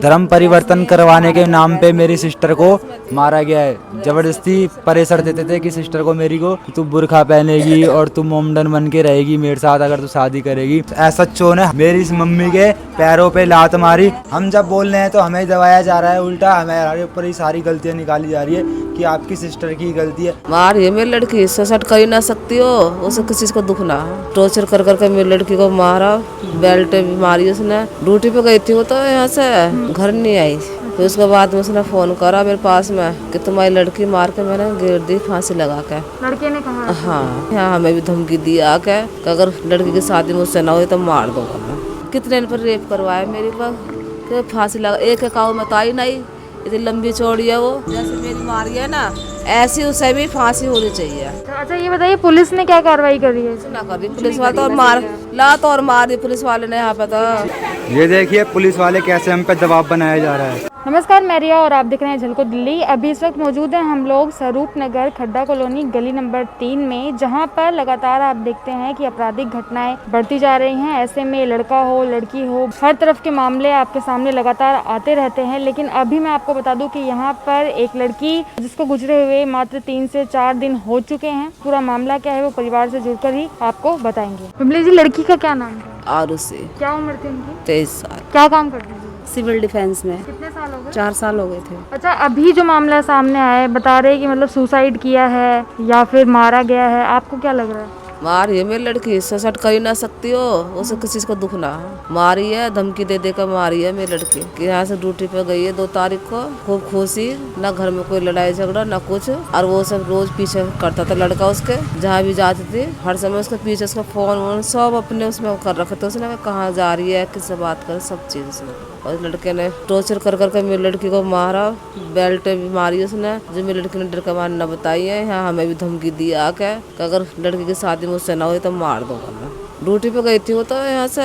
धर्म परिवर्तन करवाने के नाम पे मेरी सिस्टर को मारा गया है। जबरदस्ती प्रेशर देते थे कि सिस्टर को मेरी को तू बुर्खा पहनेगी और तू मोमडन बन के रहेगी मेरे साथ अगर तू शादी करेगी। ऐसा चो ने मेरी मम्मी के पैरों पे लात मारी। हम जब बोल रहे हैं तो हमें दबाया जा रहा है, उल्टा हमारे ऊपर ही सारी गलतियाँ निकाली जा रही है कि आपकी सिस्टर की गलती है। मार ये मेरी लड़की सुसाइड कर ही ना सकती हो, उसे किसी चीज को दुख ना। टॉर्चर कर करके मेरी लड़की को मारा, बेल्ट भी मारी उसने। ड्यूटी पे गई थी वो तो यहाँ से घर नहीं आई। फिर उसके बाद में उसने फोन करा मेरे पास में कि तुम्हारी लड़की मार के मैंने गिर दी फांसी लगा के। लड़के ने कहा? हाँ, यहाँ हमें भी धमकी दी आके कि अगर लड़की की शादी मुझसे ना हुई तो मार दूंगा मैं। कितने इन पर रेप करवाया मेरी पर फांसी लगा। एक काऊ में तो आई नहीं, इतनी लंबी चौड़ी है वो। जैसे मेरी मारी है ना ऐसी उसे भी फांसी होनी चाहिए। अच्छा ये बताइए पुलिस ने क्या कार्रवाई करी है? ना कर दी पुलिस वाले तो, और मार लात और मार दी पुलिस वाले ने यहाँ पे तो। ये देखिए पुलिस वाले कैसे हम पे दबाव बनाया जा रहा है। नमस्कार, मैं रिया और आप देख रहे हैं झलको दिल्ली। अभी इस वक्त मौजूद हैं हम लोग स्वरूप नगर खड्डा कॉलोनी गली नंबर 3 में, जहां पर लगातार आप देखते हैं कि आपराधिक घटनाएं बढ़ती जा रही हैं। ऐसे में लड़का हो लड़की हो, हर तरफ के मामले आपके सामने लगातार आते रहते हैं। लेकिन अभी मैं आपको बता दूं कि यहाँ पर एक लड़की जिसको गुजरे हुए मात्र 3 से 4 दिन हो चुके हैं। पूरा मामला क्या है वो परिवार से जुड़कर ही आपको बताएंगे। बिमली जी, लड़की का क्या नाम है? आरुषि। क्या उम्र थी उनकी? 23 साल। क्या काम करती थी? सिविल डिफेंस में। कितने साल हो गए? 4 साल हो गए थे। अच्छा, अभी जो मामला सामने आया है बता रहे हैं कि मतलब सुसाइड किया है या फिर मारा गया है, आपको क्या लग रहा है? मार ये मेरी लड़की सुसाइड कर ही ना सकती हो, उसे किसी चीज को दुख ना। मारी है, धमकी दे दे कर मारी है मेरी लड़की कि यहाँ से ड्यूटी पे गई है 2 तारीख को। खूब खुशी, ना घर में कोई लड़ाई झगड़ा ना कुछ। और वो सब रोज पीछे करता था लड़का उसके, जहाँ भी जाती थी हर समय उसके पीछे उसका फोन वोन सब अपने उसमें कर रखे थे उसने, कहाँ जा रही है किससे बात करे सब चीज उसने। और लड़के ने टॉर्चर कर करके मेरी लड़की को मारा, बेल्ट भी मारी उसने, जो मेरी लड़की ने डर के मार न बताई है। यहाँ हमें भी धमकी दी आके कि अगर लड़की की शादी मुझसे ना हुई तो मार दूंगा मैं। ड्यूटी पे गई थी वो तो यहाँ से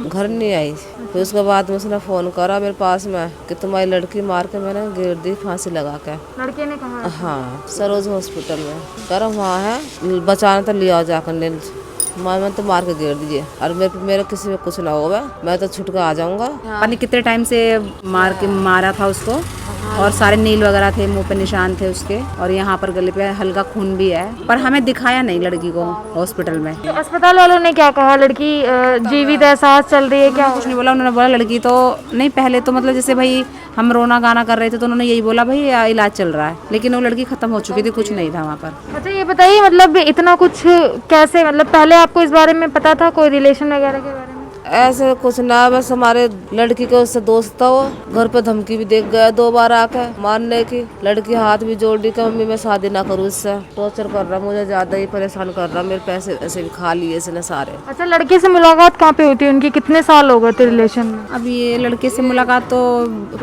घर नहीं आई। फिर उसके बाद में उसने फोन करा मेरे पास में कि तुम्हारी लड़की मार के मैंने गिर दी फांसी लगा के। लड़के ने कहा? हाँ, सरोज हॉस्पिटल में करा वहाँ है, बचाना तो लिया जाकर मैं तो मार के गिर दीजिए और मेरे किसी में कुछ ना होगा, मैं तो छुट के आ जाऊंगा। पता नहीं कितने टाइम से मारा था उसको, और सारे नील वगैरह थे, मुंह पे निशान थे उसके, और यहाँ पर गले पे हल्का खून भी है, पर हमें दिखाया नहीं लड़की को हॉस्पिटल में। तो अस्पताल वालों ने क्या कहा? लड़की जीवित है, सांस चल रही है क्या? कुछ नहीं बोला। उन्होंने बोला लड़की तो नहीं, पहले तो मतलब जैसे भाई हम रोना गाना कर रहे थे तो उन्होंने यही बोला भाई इलाज चल रहा है, लेकिन वो लड़की खत्म हो चुकी थी, कुछ नहीं था वहाँ पर। अच्छा ये बताइए मतलब इतना कुछ कैसे, मतलब पहले आपको इस बारे में पता था, कोई रिलेशन वगैरह के बारे में? ऐसे कुछ ना, बस हमारे लड़की के उससे दोस्त था वो, घर पे धमकी भी देख गया 2 बार आके मारने की। लड़की हाथ भी जोड़ दी कि मम्मी मैं शादी ना करूँ इससे, टॉर्चर कर रहा, मुझे ज्यादा ही परेशान कर रहा, मेरे पैसे ऐसे भी खा लिए इसने सारे। अच्छा, लड़के से मुलाकात कहाँ पे हुई थी उनकी? कितने साल हो गए थे रिलेशन में? अब ये लड़के से मुलाकात तो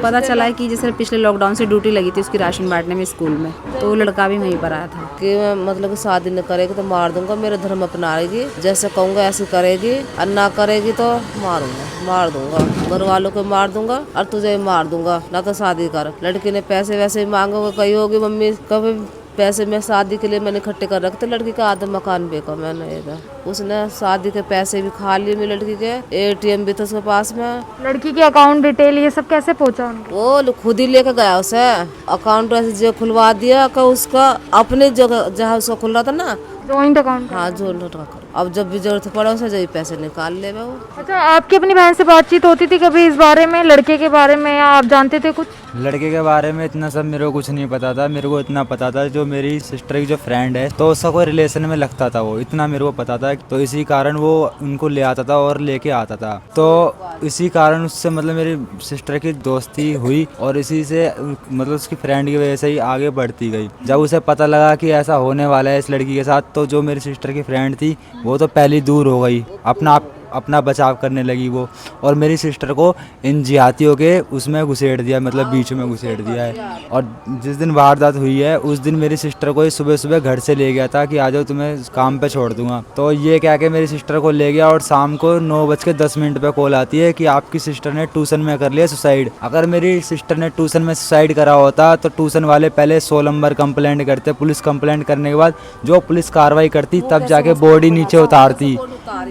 पता चला है कि जैसे पिछले लॉकडाउन से ड्यूटी लगी थी उसकी राशन बांटने में स्कूल में, तो वो लड़का भी वहीं पर आया था कि मैं मतलब शादी न करेगी तो मार दूंगा, मेरा धर्म अपनाएगी, जैसे कहूँगा ऐसे करेगी, और ना करेगी तो मार दूंगा, घर वालों को मार दूंगा और तुझे मार दूंगा, ना तो शादी कर। लड़की ने पैसे वैसे मांगोगे, कही होगी मम्मी कभी पैसे में शादी के लिए मैंने इकट्ठे कर रखे थे, लड़की का आधा मकान बेचा मैंने इधर। उसने शादी के पैसे भी खा लिए मेरी लड़की के, ATM भी था उसके पास में। लड़की की अकाउंट डिटेल ये सब कैसे पहुंचा उनको? वो खुद ही लेके गया उसे, अकाउंट ऐसे जो खुलवा दिया कि उसका अपने जगह जहाँ उसका खुल रहा था ना, जॉइंट अकाउंट। हाँ जॉइंट अकाउंट। अब जब भी जरूरत पड़ा उसे जब पैसे निकाल ले वो। अच्छा, आपकी अपनी बहन से बातचीत होती थी कभी इस बारे में, लड़के के बारे में, या आप जानते थे कुछ? लड़के के बारे में इतना सब मेरे को कुछ नहीं पता था। मेरे को इतना पता था जो मेरी सिस्टर की जो फ्रेंड है तो उसका कोई रिलेशन में लगता था, वो इतना मेरे को पता था। तो इसी कारण वो उनको ले आता था और लेके आता था, तो इसी कारण उससे मतलब मेरी सिस्टर की दोस्ती हुई और इसी से मतलब उसकी फ्रेंड की वजह से ही आगे बढ़ती गई। जब उसे पता लगा कि ऐसा होने वाला है इस लड़की के साथ, तो जो मेरी सिस्टर की फ्रेंड थी वो तो पहले दूर हो गई, अपना बचाव करने लगी वो, और मेरी सिस्टर को इन जिहातियों के उसमें घुसेड़ दिया, मतलब बीच में घुसेड़ दिया है। और जिस दिन वारदात हुई है उस दिन मेरी सिस्टर को सुबह सुबह घर से ले गया था कि आ जाओ तुम्हें काम पे छोड़ दूंगा, तो ये कह के मेरी सिस्टर को ले गया। और शाम को 9:10 पे कॉल आती है कि आपकी सिस्टर ने ट्यूशन में कर लिया सुसाइड। अगर मेरी सिस्टर ने ट्यूशन में सुसाइड करा होता तो ट्यूशन वाले पहले 100 नंबर कंप्लेंट करते, पुलिस कंप्लेंट करने के बाद जो पुलिस कार्रवाई करती तब जाके बॉडी नीचे उतारती,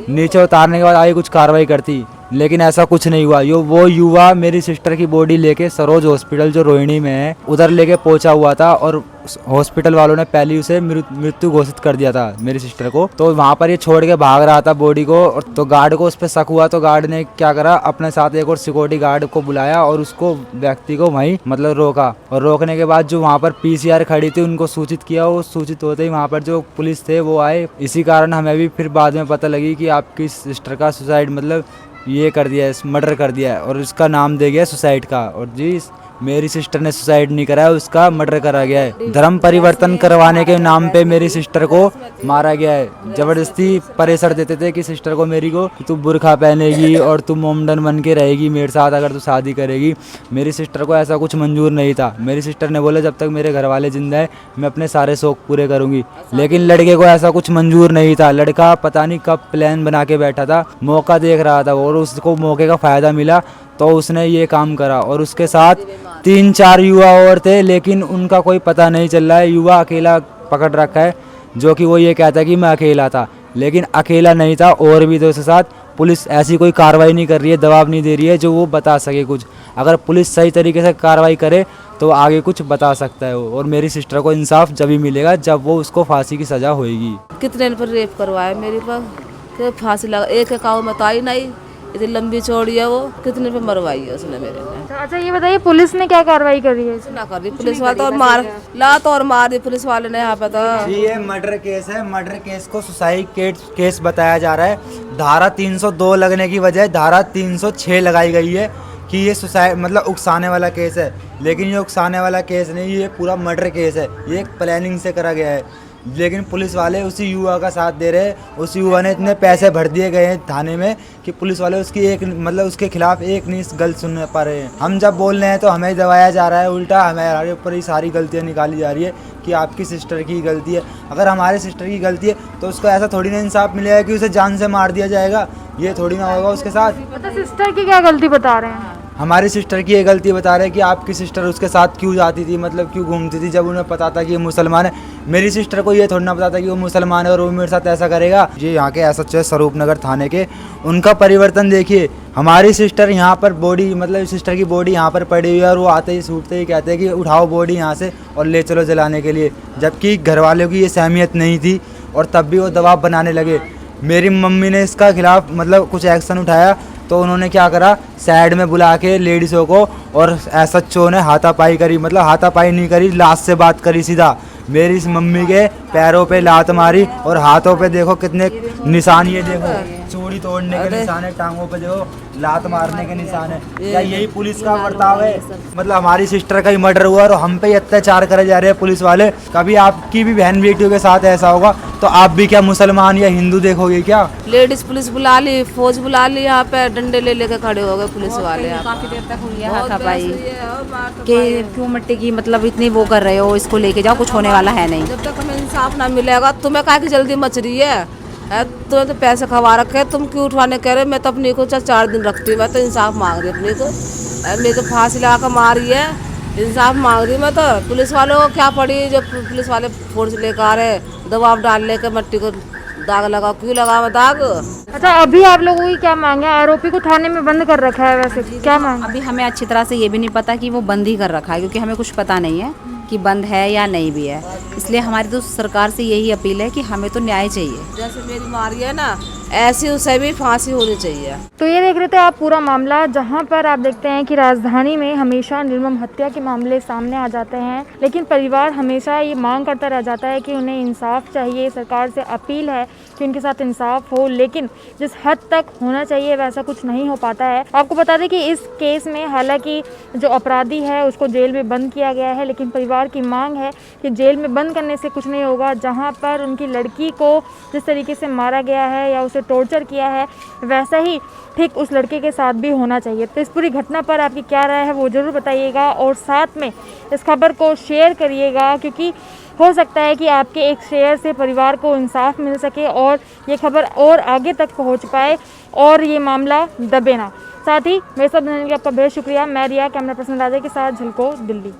नीचे उतारने के बाद आगे कुछ कार्रवाई करती। लेकिन ऐसा कुछ नहीं हुआ। वो युवा मेरी सिस्टर की बॉडी लेके सरोज हॉस्पिटल जो रोहिणी में है उधर लेके पहुंचा हुआ था और हॉस्पिटल वालों ने पहले उसे मृत्यु घोषित कर दिया था मेरी सिस्टर को। तो वहाँ पर ये छोड़ के भाग रहा था बॉडी को, और तो गार्ड को उस पर शक हुआ, तो गार्ड ने क्या करा, अपने साथ एक और सिक्योरिटी गार्ड को बुलाया और उसको व्यक्ति को वहीं मतलब रोका, और रोकने के बाद जो वहाँ पर पीसीआर खड़ी थी उनको सूचित किया। वो सूचित होते ही वहाँ पर जो पुलिस थे वो आए। इसी कारण हमें भी फिर बाद में पता लगी कि आपकी सिस्टर का सुसाइड मतलब ये कर दिया है, मर्डर कर दिया है, और इसका नाम दे गया सुसाइड का। और जी मेरी सिस्टर ने सुसाइड नहीं करा है, उसका मर्डर करा गया है। धर्म परिवर्तन करवाने के नाम पे मेरी सिस्टर को मारा गया है। जबरदस्ती प्रेशर देते थे कि सिस्टर को मेरी को कि तू बुर्खा पहनेगी और तू मोमडन बन के रहेगी मेरे साथ अगर तू शादी करेगी। मेरी सिस्टर को ऐसा कुछ मंजूर नहीं था। मेरी सिस्टर ने बोला जब तक मेरे घर वाले जिंदा है मैं अपने सारे शौक पूरे करूंगी, लेकिन लड़के को ऐसा कुछ मंजूर नहीं था। लड़का पता नहीं कब प्लान बना के बैठा था, मौका देख रहा था और उसको मौके का फ़ायदा मिला तो उसने ये काम करा। और उसके साथ 3-4 युवा और थे, लेकिन उनका कोई पता नहीं चल रहा है। युवा अकेला पकड़ रखा है जो कि वो ये कहता है कि मैं अकेला था, लेकिन अकेला नहीं था, और भी तो उसके साथ। पुलिस ऐसी कोई कार्रवाई नहीं कर रही है, दबाव नहीं दे रही है जो वो बता सके कुछ। अगर पुलिस सही तरीके से कार्रवाई करे तो आगे कुछ बता सकता है वो। और मेरी सिस्टर को इंसाफ जब ही मिलेगा जब वो उसको फांसी की सज़ा होएगी। कितने पर रेप करवाया मेरे पर, कि फांसी लगा, एक काऊ मत आई नहीं, इतनी लंबी चौड़ी है वो, कितने पे मरवाई है उसने मेरे ने। अच्छा ये बताइए पुलिस ने क्या कार्रवाई कर रही है? ना कर रही पुलिस वाले तो, और मार लात और मार दी पुलिस वाले ने यहाँ पे तो। ये मर्डर केस है। मर्डर केस को सुसाइड केस बताया जा रहा है। धारा 302 लगने की बजाय धारा 306 लगाई गई है कि ये सुसाइड मतलब उकसाने वाला केस है, लेकिन ये उकसाने वाला केस नहीं, ये पूरा मर्डर केस है। ये एक प्लानिंग से करा गया है, लेकिन पुलिस वाले उसी युवा का साथ दे रहे हैं। उस युवा ने इतने पैसे भर दिए गए हैं थाने में कि पुलिस वाले उसकी एक मतलब उसके खिलाफ एक नहीं गलत सुन पा रहे हैं। हम जब बोल रहे हैं तो हमें दबाया जा रहा है, उल्टा हमारे ऊपर ही सारी गलतियां निकाली जा रही है कि आपकी सिस्टर की गलती है। अगर हमारे सिस्टर की गलती है तो उसको ऐसा थोड़ी ना इंसाफ मिलेगा कि उसे जान से मार दिया जाएगा, ये थोड़ी ना होगा उसके साथ। मतलब सिस्टर की क्या गलती बता रहे हैं? हमारी सिस्टर की ये गलती बता रहे हैं कि आपकी सिस्टर उसके साथ क्यों जाती थी, मतलब क्यों घूमती थी जब उन्हें पता था कि ये मुसलमान है। मेरी सिस्टर को ये थोड़ी ना पता था कि वो मुसलमान है और वो मेरे साथ ऐसा करेगा। ये यहाँ के एसएचओ स्वरूप नगर थाने के, उनका परिवर्तन देखिए। हमारी सिस्टर यहाँ पर बॉडी मतलब सिस्टर की बॉडी यहाँ पर पड़ी हुई है और वो आते ही सूटते ही कहते हैं कि उठाओ बॉडी यहाँ से और ले चलो जलाने के लिए, जबकि घर वालों की ये सहमियत नहीं थी और तब भी वो दबाव बनाने लगे। मेरी मम्मी ने इसका खिलाफ मतलब कुछ एक्शन उठाया तो उन्होंने क्या करा, साइड में बुला के लेडीज़ों को और एसएचओ ने हाथापाई करी, मतलब हाथापाई नहीं करी, लाश से बात करी सीधा। मेरी इस मम्मी के पैरों पे लात मारी और हाथों पे देखो कितने निशान, ये देखो चूड़ी तोड़ने के निशान है, टांगों पे देखो लात मारने के निशान है। क्या यही पुलिस का बर्ताव है? मतलब हमारी सिस्टर का ही मर्डर हुआ और हम पे ही अत्याचार करे जा रहे हैं पुलिस वाले। कभी आपकी भी बहन बेटियों के साथ ऐसा होगा तो आप भी क्या मुसलमान या हिंदू देखोगे क्या? लेडीज पुलिस बुला ली, फौज बुला ली, यहाँ पे डंडे ले लेके खड़े हो गए पुलिस वाले। काफी देर तक हुई है हाथापाई कि क्यों मिट्टी की मतलब इतनी वो कर रहे हो, इसको लेके जाओ, कुछ होने वाला है नहीं। जब तक हमें इंसाफ ना मिलेगा, तुम्हें काहे की जल्दी मच रही है? तुम्हें तो पैसे खवा रखे, तुम क्यों उठवाने कह रहे हो? मैं तो अपनी को 4 दिन रखती हूँ, मैं तो इंसाफ मांग रही अपनी को। मेरे को फांसी लगा कर मारी है, इंसाफ मांग रही मैं तो। पुलिस वालों को क्या पड़ी जो पुलिस वाले फोर्स लेकर आ रहे, दबाव डाल लेकर मट्टी को दाग लगा, क्यों लगा दाग? अच्छा अभी आप लोगों की क्या मांग है? आरोपी को थाने में बंद कर रखा है, वैसे क्या मांग? अभी हमें अच्छी तरह से ये भी नहीं पता कि वो बंद ही कर रखा है, क्योंकि हमें कुछ पता नहीं है कि बंद है या नहीं भी है। इसलिए हमारी तो सरकार से यही अपील है कि हमें तो न्याय चाहिए। जैसे मेरी मारी है ना, ऐसी उसे भी फांसी होनी चाहिए। तो ये देख रहे थे आप पूरा मामला, जहां पर आप देखते हैं कि राजधानी में हमेशा निर्मम हत्या के मामले सामने आ जाते हैं, लेकिन परिवार हमेशा ये मांग करता रह जाता है कि उन्हें इंसाफ चाहिए। सरकार से अपील है कि उनके साथ इंसाफ हो, लेकिन जिस हद तक होना चाहिए वैसा कुछ नहीं हो पाता है। आपको बता दें कि इस केस में हालांकि जो अपराधी है उसको जेल में बंद किया गया है, लेकिन परिवार की मांग है कि जेल में बंद करने से कुछ नहीं होगा। जहाँ पर उनकी लड़की को जिस तरीके से मारा गया है या उसे टॉर्चर किया है, वैसा ही ठीक उस लड़के के साथ भी होना चाहिए। तो इस पूरी घटना पर आपकी क्या राय है वो ज़रूर बताइएगा और साथ में इस खबर को शेयर करिएगा, क्योंकि हो सकता है कि आपके एक शेयर से परिवार को इंसाफ मिल सके और ये खबर और आगे तक पहुंच पाए और ये मामला दबे ना। साथ ही मेरे साथ बनने के लिए आपका बेहद शुक्रिया। मैं रिया, कैमरा पर्सन राजा के साथ, झलको दिल्ली।